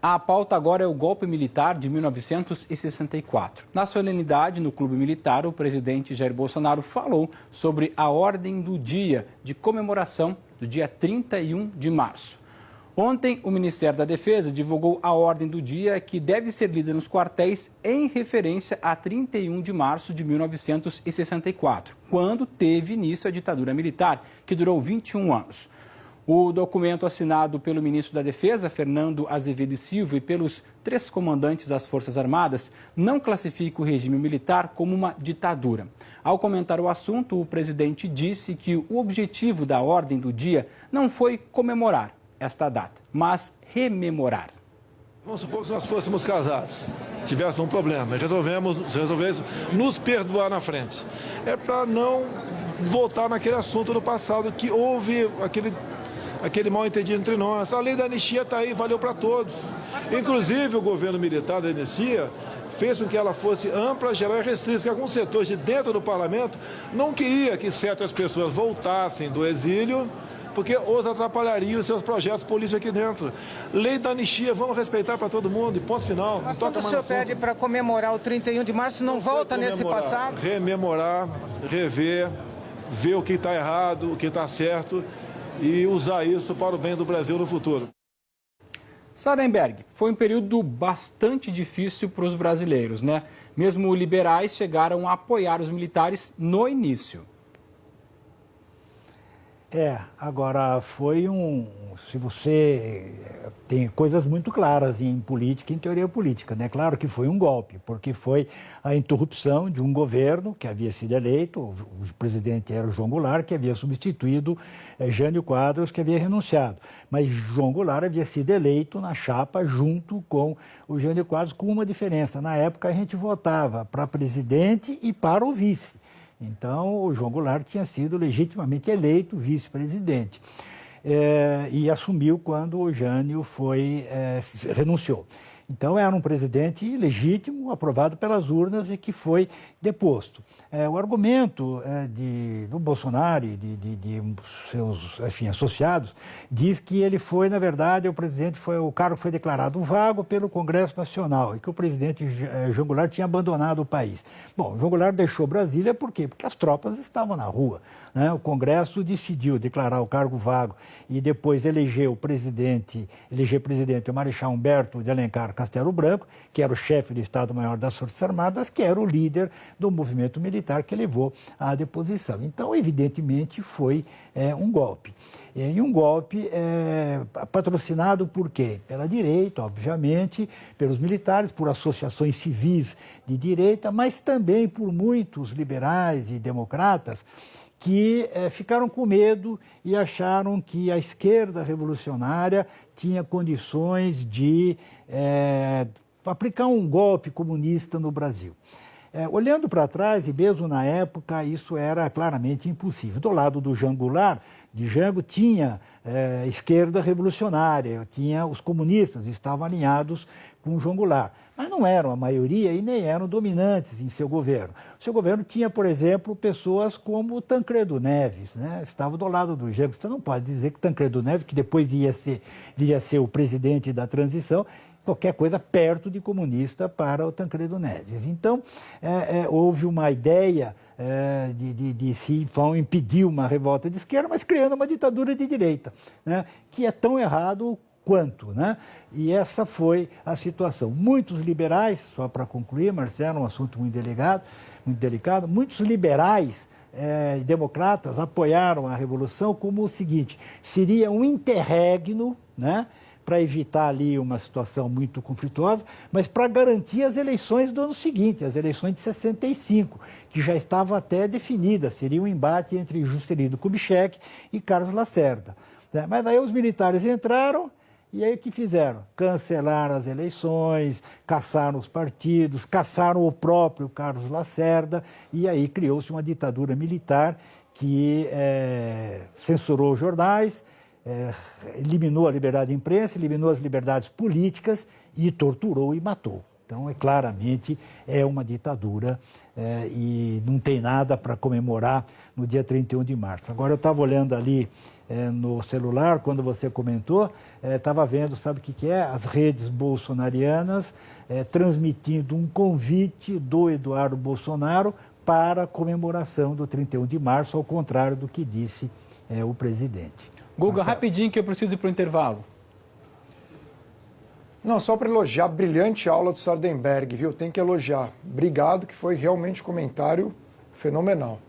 A pauta agora é o golpe militar de 1964. Na solenidade no Clube Militar, o presidente Jair Bolsonaro falou sobre a ordem do dia de comemoração do dia 31 de março. Ontem, o Ministério da Defesa divulgou a ordem do dia que deve ser lida nos quartéis em referência a 31 de março de 1964, quando teve início a ditadura militar, que durou 21 anos. O documento assinado pelo ministro da Defesa, Fernando Azevedo e Silva, e pelos 3 comandantes das Forças Armadas, não classifica o regime militar como uma ditadura. Ao comentar o assunto, o presidente disse que o objetivo da ordem do dia não foi comemorar esta data, mas rememorar. Vamos supor que nós fôssemos casados, tivéssemos um problema e resolvemos nos perdoar na frente. É para não voltar naquele assunto do passado, que houve aquele mal entendido entre nós. A lei da anistia está aí, valeu para todos. Inclusive, o governo militar da anistia fez com que ela fosse ampla, geral e restrita, que alguns setores de dentro do parlamento não queria que certas pessoas voltassem do exílio, porque os atrapalharia os seus projetos políticos aqui dentro. Lei da anistia, vamos respeitar para todo mundo, e ponto final. Mas quando o senhor pede para comemorar o 31 de março, não volta nesse passado? Rememorar, rever, ver o que está errado, o que está certo e usar isso para o bem do Brasil no futuro. Sarenberg, foi um período bastante difícil para os brasileiros, né? Mesmo liberais chegaram a apoiar os militares no início. Agora se você tem coisas muito claras em política, em teoria política, né? Claro que foi um golpe, porque foi a interrupção de um governo que havia sido eleito, o presidente era o João Goulart, que havia substituído Jânio Quadros, que havia renunciado. Mas João Goulart havia sido eleito na chapa junto com o Jânio Quadros, com uma diferença. Na época a gente votava para presidente e para o vice. Então, o João Goulart tinha sido legitimamente eleito vice-presidente e assumiu quando o Jânio renunciou. Então, era um presidente legítimo, aprovado pelas urnas e que foi deposto. O argumento do Bolsonaro e de seus associados diz que ele foi, na verdade, o cargo foi declarado vago pelo Congresso Nacional e que o presidente João Goulart tinha abandonado o país. Bom, João Goulart deixou Brasília por quê? Porque as tropas estavam na rua, né? O Congresso decidiu declarar o cargo vago e depois eleger presidente o Marechal Humberto de Alencar Castelo Branco, que era o chefe do Estado-Maior das Forças Armadas, que era o líder do movimento militar que levou à deposição. Então, evidentemente, foi um golpe. E um golpe patrocinado por quê? Pela direita, obviamente, pelos militares, por associações civis de direita, mas também por muitos liberais e democratas que ficaram com medo e acharam que a esquerda revolucionária tinha condições de aplicar um golpe comunista no Brasil. Olhando para trás, e mesmo na época, isso era claramente impossível. Do lado do Jango Goulart, tinha esquerda revolucionária, tinha os comunistas, estavam alinhados com o João Goulart. Mas não eram a maioria e nem eram dominantes em seu governo. O seu governo tinha, por exemplo, pessoas como Tancredo Neves, né? Estava do lado do Jango. Você não pode dizer que Tancredo Neves, que depois viria a ser o presidente da transição, qualquer coisa perto de comunista para o Tancredo Neves. Então, houve uma ideia de se impedir uma revolta de esquerda, mas criando uma ditadura de direita, né? Que é tão errado quanto, né? E essa foi a situação. Muitos liberais, só para concluir, Marcelo, um assunto muito delicado, muitos liberais democratas apoiaram a Revolução como o seguinte: seria um interregno, né? Para evitar ali uma situação muito conflituosa, mas para garantir as eleições do ano seguinte, as eleições de 65, que já estavam até definidas, seria um embate entre Juscelino Kubitschek e Carlos Lacerda. Mas aí os militares entraram e aí o que fizeram? Cancelaram as eleições, caçaram os partidos, caçaram o próprio Carlos Lacerda e aí criou-se uma ditadura militar que censurou os jornais, eliminou a liberdade de imprensa, eliminou as liberdades políticas e torturou e matou. Então, claramente, é uma ditadura e não tem nada para comemorar no dia 31 de março. Agora, eu estava olhando ali no celular, quando você comentou, estava vendo, sabe o que é? As redes bolsonarianas transmitindo um convite do Eduardo Bolsonaro para a comemoração do 31 de março, ao contrário do que disse o presidente. Guga, rapidinho que eu preciso ir para o intervalo. Não, só para elogiar a brilhante aula do Sardenberg, viu? Tem que elogiar. Obrigado, que foi realmente um comentário fenomenal.